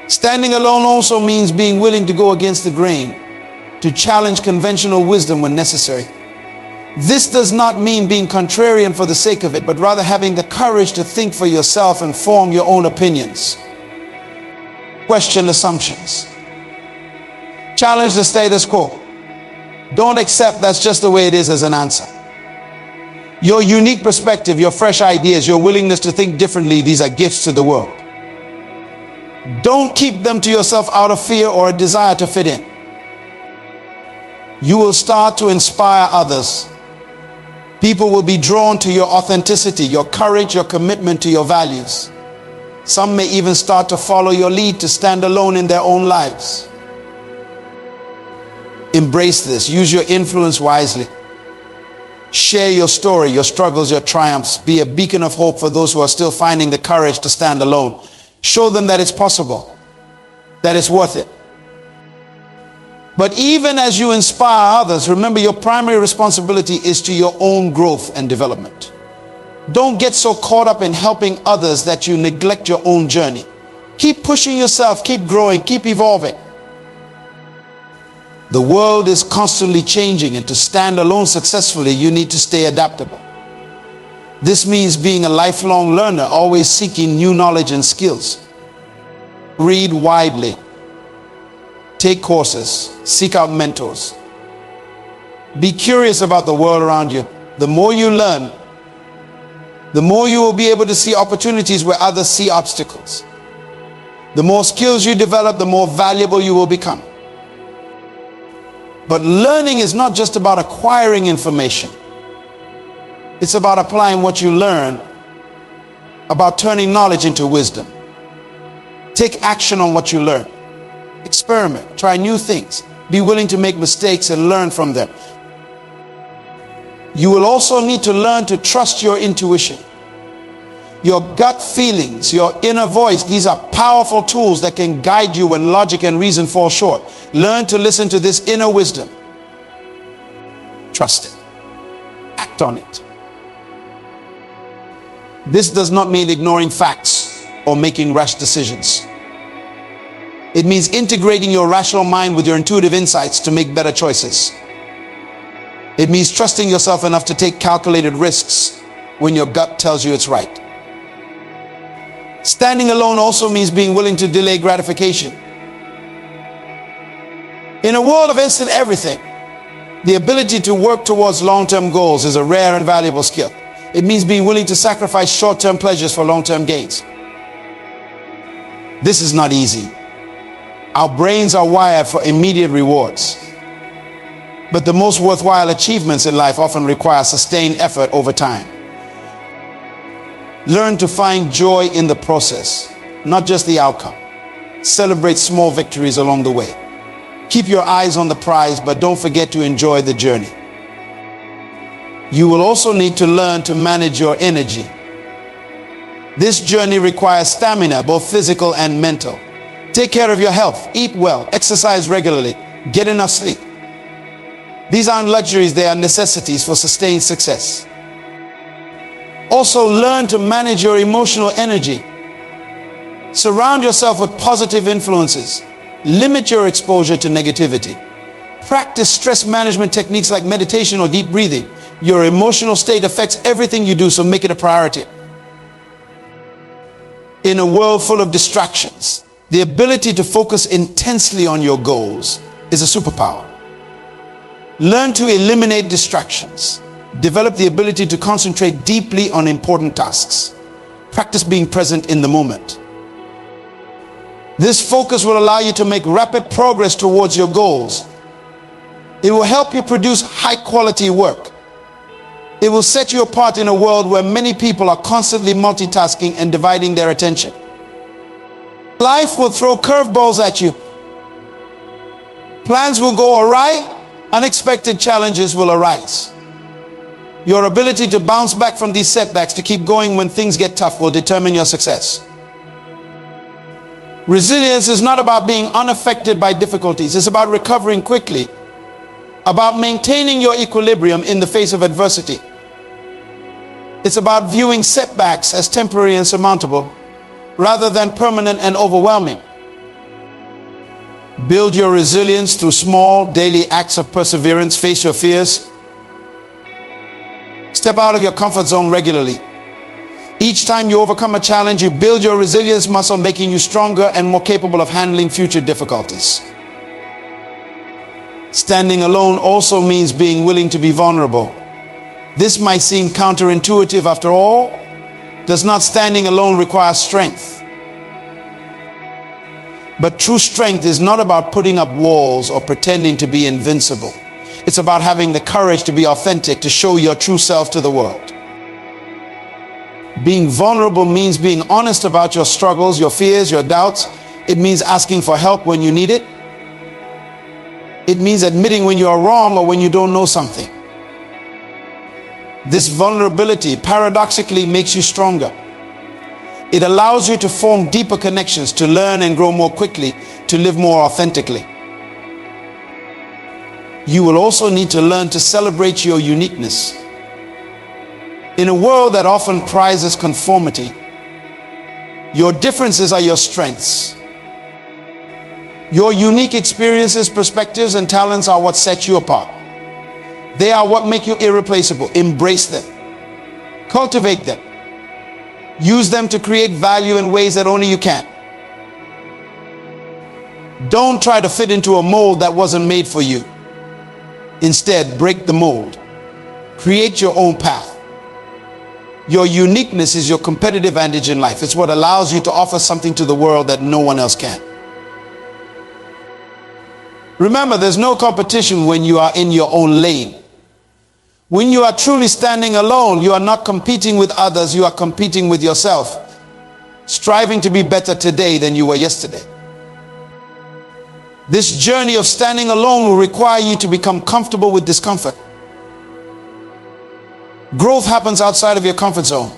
Standing alone also means being willing to go against the grain, to challenge conventional wisdom when necessary. This does not mean being contrarian for the sake of it, but rather having the courage to think for yourself and form your own opinions. Question assumptions. Challenge the status quo. Don't accept that's just the way it is as an answer. Your unique perspective, your fresh ideas, your willingness to think differently, these are gifts to the world. Don't keep them to yourself out of fear or a desire to fit in. You will start to inspire others. People will be drawn to your authenticity, your courage, your commitment to your values. Some may even start to follow your lead to stand alone in their own lives. Embrace this. Use your influence wisely. Share your story, your struggles, your triumphs. Be a beacon of hope for those who are still finding the courage to stand alone. Show them that it's possible, that it's worth it. But even as you inspire others, remember your primary responsibility is to your own growth and development. Don't get so caught up in helping others that you neglect your own journey. Keep pushing yourself, keep growing, keep evolving. The world is constantly changing, and to stand alone successfully, you need to stay adaptable. This means being a lifelong learner, always seeking new knowledge and skills. Read widely. Take courses. Seek out mentors. Be curious about the world around you. The more you learn, the more you will be able to see opportunities where others see obstacles. The more skills you develop, the more valuable you will become. But learning is not just about acquiring information. It's about applying what you learn, about turning knowledge into wisdom. Take action on what you learn. Experiment, try new things. Be willing to make mistakes and learn from them. You will also need to learn to trust your intuition. Your gut feelings, your inner voice, these are powerful tools that can guide you when logic and reason fall short. Learn to listen to this inner wisdom. Trust it. Act on it. This does not mean ignoring facts or making rash decisions. It means integrating your rational mind with your intuitive insights to make better choices. It means trusting yourself enough to take calculated risks when your gut tells you it's right. Standing alone also means being willing to delay gratification. In a world of instant everything, the ability to work towards long-term goals is a rare and valuable skill. It means being willing to sacrifice short-term pleasures for long-term gains. This is not easy. Our brains are wired for immediate rewards. But the most worthwhile achievements in life often require sustained effort over time. Learn to find joy in the process, not just the outcome. Celebrate small victories along the way. Keep your eyes on the prize, but don't forget to enjoy the journey. You will also need to learn to manage your energy. This journey requires stamina, both physical and mental. Take care of your health, eat well, exercise regularly, get enough sleep. These aren't luxuries, they are necessities for sustained success. Also, learn to manage your emotional energy. Surround yourself with positive influences. Limit your exposure to negativity. Practice stress management techniques like meditation or deep breathing. Your emotional state affects everything you do, so make it a priority. In a world full of distractions, the ability to focus intensely on your goals is a superpower. Learn to eliminate distractions. Develop the ability to concentrate deeply on important tasks. Practice being present in the moment. This focus will allow you to make rapid progress towards your goals. It will help you produce high-quality work. It will set you apart in a world where many people are constantly multitasking and dividing their attention. Life will throw curveballs at you. Plans will go awry. Unexpected challenges will arise. Your ability to bounce back from these setbacks, to keep going when things get tough, will determine your success. Resilience is not about being unaffected by difficulties. It's about recovering quickly, about maintaining your equilibrium in the face of adversity. It's about viewing setbacks as temporary and surmountable, rather than permanent and overwhelming. Build your resilience through small daily acts of perseverance. Face your fears. Step out of your comfort zone regularly. Each time you overcome a challenge, you build your resilience muscle, making you stronger and more capable of handling future difficulties. Standing alone also means being willing to be vulnerable. This might seem counterintuitive. After all, does not standing alone require strength? But true strength is not about putting up walls or pretending to be invincible. It's about having the courage to be authentic, to show your true self to the world. Being vulnerable means being honest about your struggles, your fears, your doubts. It means asking for help when you need it. It means admitting when you are wrong or when you don't know something. This vulnerability paradoxically makes you stronger. It allows you to form deeper connections, to learn and grow more quickly, to live more authentically. You will also need to learn to celebrate your uniqueness. In a world that often prizes conformity, your differences are your strengths. Your unique experiences, perspectives, and talents are what set you apart. They are what make you irreplaceable. Embrace them. Cultivate them. Use them to create value in ways that only you can. Don't try to fit into a mold that wasn't made for you. Instead, break the mold. Create your own path. Your uniqueness is your competitive advantage in life. It's what allows you to offer something to the world that no one else can. Remember, there's no competition when you are in your own lane. When you are truly standing alone, you are not competing with others, you are competing with yourself, striving to be better today than you were yesterday. This journey of standing alone will require you to become comfortable with discomfort. Growth happens outside of your comfort zone.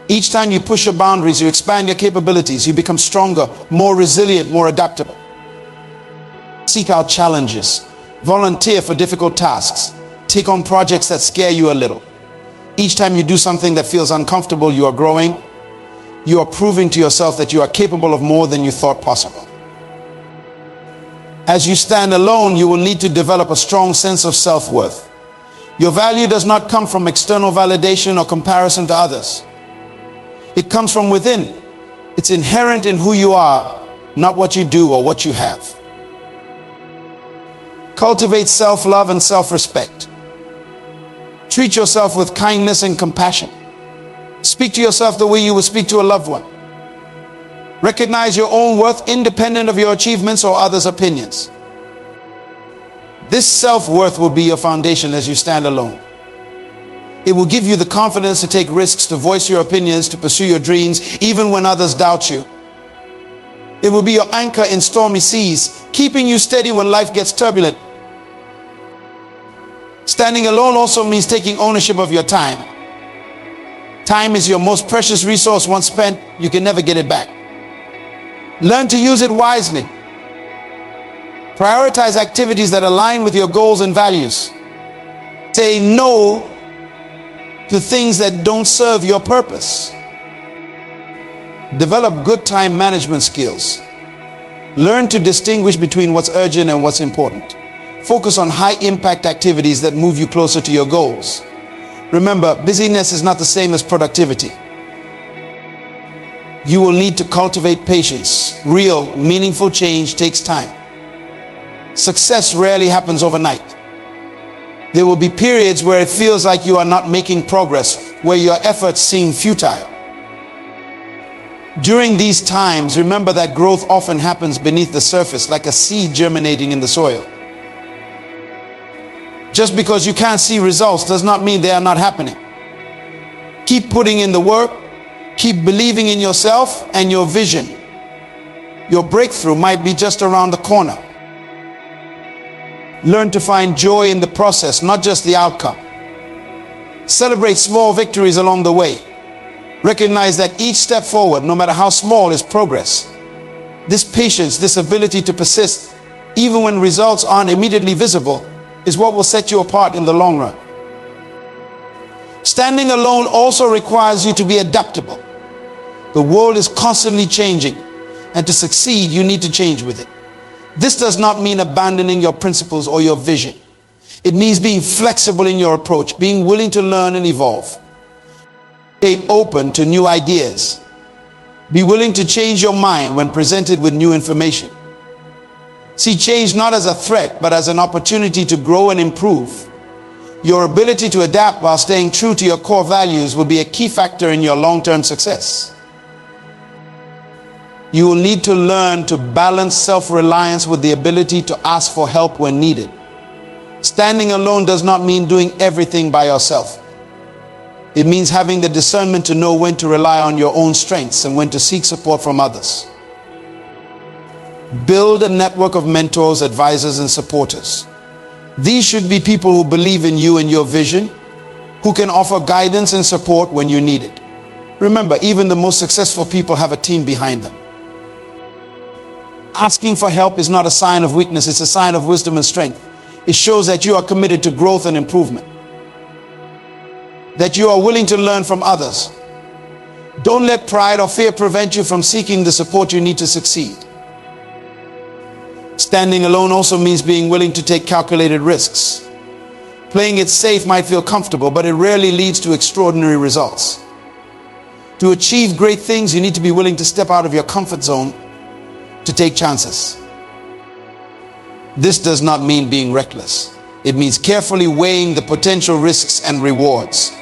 Each time you push your boundaries, you expand your capabilities, you become stronger, more resilient, more adaptable. Seek out challenges. Volunteer for difficult tasks. Take on projects that scare you a little. Each time you do something that feels uncomfortable, you are growing. You are proving to yourself that you are capable of more than you thought possible. As you stand alone, you will need to develop a strong sense of self-worth. Your value does not come from external validation or comparison to others. It comes from within. It's inherent in who you are, not what you do or what you have. Cultivate self-love and self-respect. Treat yourself with kindness and compassion. Speak to yourself the way you would speak to a loved one. Recognize your own worth independent of your achievements or others' opinions. This self-worth will be your foundation as you stand alone. It will give you the confidence to take risks, to voice your opinions, to pursue your dreams, even when others doubt you. It will be your anchor in stormy seas, keeping you steady when life gets turbulent. Standing alone also means taking ownership of your time. Time is your most precious resource. Once spent, you can never get it back. Learn to use it wisely. Prioritize activities that align with your goals and values. Say no to things that don't serve your purpose. Develop good time management skills. Learn to distinguish between what's urgent and what's important. Focus on high-impact activities that move you closer to your goals. Remember, busyness is not the same as productivity. You will need to cultivate patience. Real, meaningful change takes time. Success rarely happens overnight. There will be periods where it feels like you are not making progress, where your efforts seem futile. During these times, remember that growth often happens beneath the surface, like a seed germinating in the soil. Just because you can't see results does not mean they are not happening. Keep putting in the work. Keep believing in yourself and your vision. Your breakthrough might be just around the corner. Learn to find joy in the process, not just the outcome. Celebrate small victories along the way. Recognize that each step forward, no matter how small, is progress. This patience, this ability to persist, even when results aren't immediately visible, is what will set you apart in the long run. Standing alone also requires you to be adaptable. The world is constantly changing, and to succeed, you need to change with it. This does not mean abandoning your principles or your vision. It means being flexible in your approach, being willing to learn and evolve. Stay open to new ideas. Be willing to change your mind when presented with new information. See change not as a threat, but as an opportunity to grow and improve. Your ability to adapt while staying true to your core values will be a key factor in your long-term success. You will need to learn to balance self-reliance with the ability to ask for help when needed. Standing alone does not mean doing everything by yourself. It means having the discernment to know when to rely on your own strengths and when to seek support from others. Build a network of mentors, advisors, and supporters. These should be people who believe in you and your vision, who can offer guidance and support when you need it. Remember, even the most successful people have a team behind them. Asking for help is not a sign of weakness, it's a sign of wisdom and strength. It shows that you are committed to growth and improvement, that you are willing to learn from others. Don't let pride or fear prevent you from seeking the support you need to succeed. Standing alone also means being willing to take calculated risks. Playing it safe might feel comfortable, but it rarely leads to extraordinary results. To achieve great things, you need to be willing to step out of your comfort zone, to take chances. This does not mean being reckless. It means carefully weighing the potential risks and rewards,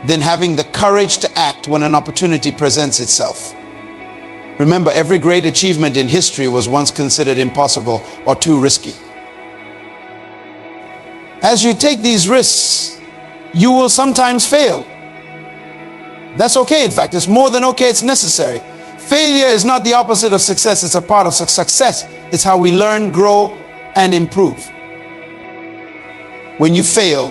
then having the courage to act when an opportunity presents itself. Remember, every great achievement in history was once considered impossible or too risky. As you take these risks, you will sometimes fail. That's okay, in fact. It's more than okay, it's necessary. Failure is not the opposite of success, it's a part of success. It's how we learn, grow, and improve. When you fail,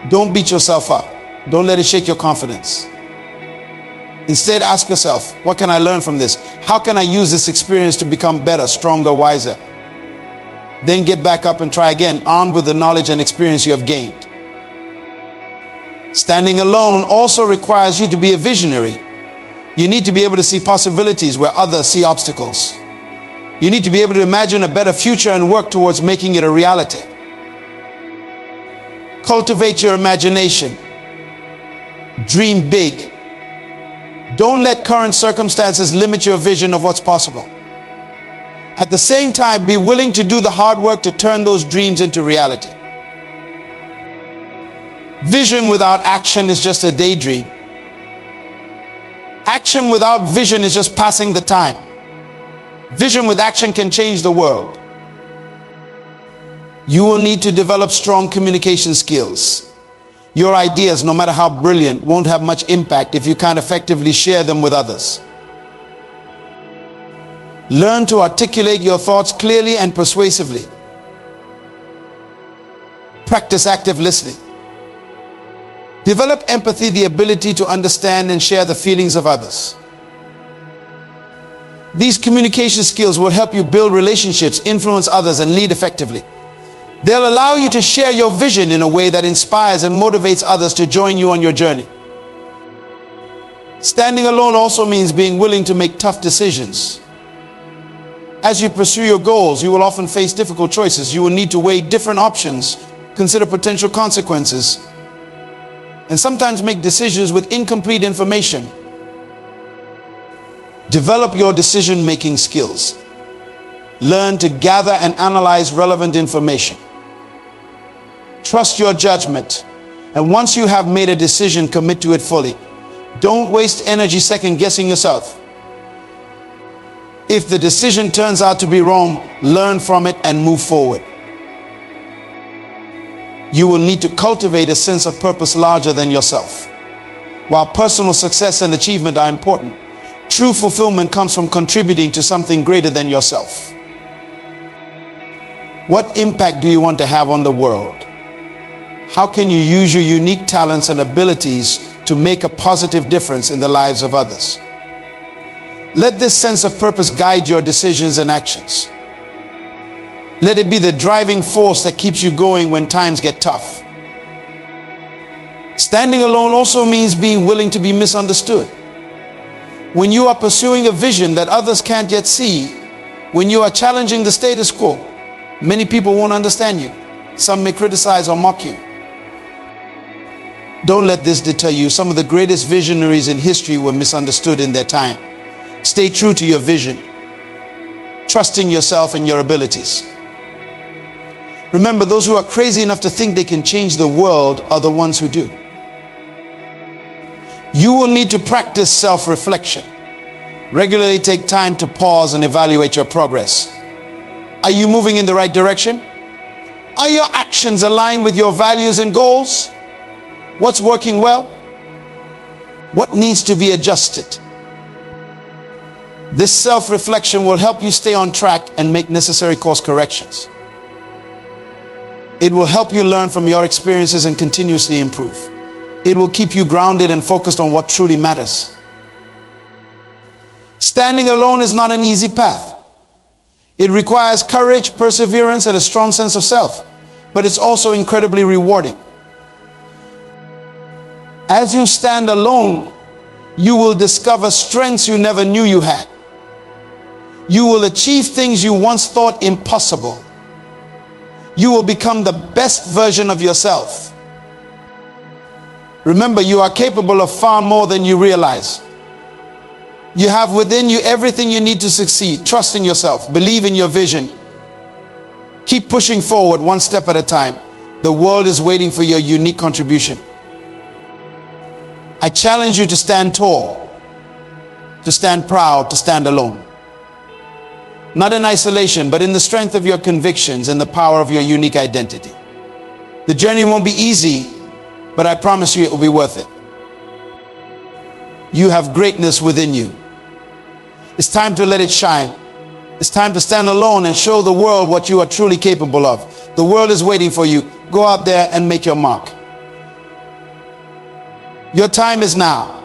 don't beat yourself up. Don't let it shake your confidence. Instead, ask yourself, what can I learn from this? How can I use this experience to become better, stronger, wiser? Then get back up and try again, armed with the knowledge and experience you have gained. Standing alone also requires you to be a visionary. You need to be able to see possibilities where others see obstacles. You need to be able to imagine a better future and work towards making it a reality. Cultivate your imagination. Dream big. Don't let current circumstances limit your vision of what's possible. At the same time, be willing to do the hard work to turn those dreams into reality. Vision without action is just a daydream. Action without vision is just passing the time. Vision with action can change the world. You will need to develop strong communication skills. Your ideas, no matter how brilliant, won't have much impact if you can't effectively share them with others. Learn to articulate your thoughts clearly and persuasively. Practice active listening. Develop empathy, the ability to understand and share the feelings of others. These communication skills will help you build relationships, influence others, and lead effectively. They'll allow you to share your vision in a way that inspires and motivates others to join you on your journey. Standing alone also means being willing to make tough decisions. As you pursue your goals, you will often face difficult choices. You will need to weigh different options, consider potential consequences, and sometimes make decisions with incomplete information. Develop your decision-making skills. Learn to gather and analyze relevant information. Trust your judgment, and once you have made a decision, commit to it fully. Don't waste energy second-guessing yourself. If the decision turns out to be wrong, learn from it and move forward. You will need to cultivate a sense of purpose larger than yourself. While personal success and achievement are important, true fulfillment comes from contributing to something greater than yourself. What impact do you want to have on the world? How can you use your unique talents and abilities to make a positive difference in the lives of others? Let this sense of purpose guide your decisions and actions. Let it be the driving force that keeps you going when times get tough. Standing alone also means being willing to be misunderstood. When you are pursuing a vision that others can't yet see, When you are challenging the status quo, many people won't understand you. Some may criticize or mock you. Don't let this deter you. Some of the greatest visionaries in history were misunderstood in their time. Stay true to your vision, trusting yourself and your abilities. Remember, those who are crazy enough to think they can change the world are the ones who do. You will need to practice self-reflection. Regularly take time to pause and evaluate your progress. Are you moving in the right direction? Are your actions aligned with your values and goals? What's working well? What needs to be adjusted? This self-reflection will help you stay on track and make necessary course corrections. It will help you learn from your experiences and continuously improve. It will keep you grounded and focused on what truly matters. Standing alone is not an easy path. It requires courage, perseverance, and a strong sense of self, but it's also incredibly rewarding. As you stand alone, you will discover strengths you never knew you had. You will achieve things you once thought impossible. You will become the best version of yourself. Remember, you are capable of far more than you realize. You have within you everything you need to succeed. Trust in yourself. Believe in your vision. Keep pushing forward one step at a time. The world is waiting for your unique contribution. I challenge you to stand tall, to stand proud, to stand alone. Not in isolation, but in the strength of your convictions and the power of your unique identity. The journey won't be easy, but I promise you it will be worth it. You have greatness within you. It's time to let it shine. It's time to stand alone and show the world what you are truly capable of. The world is waiting for you. Go out there and make your mark. Your time is now.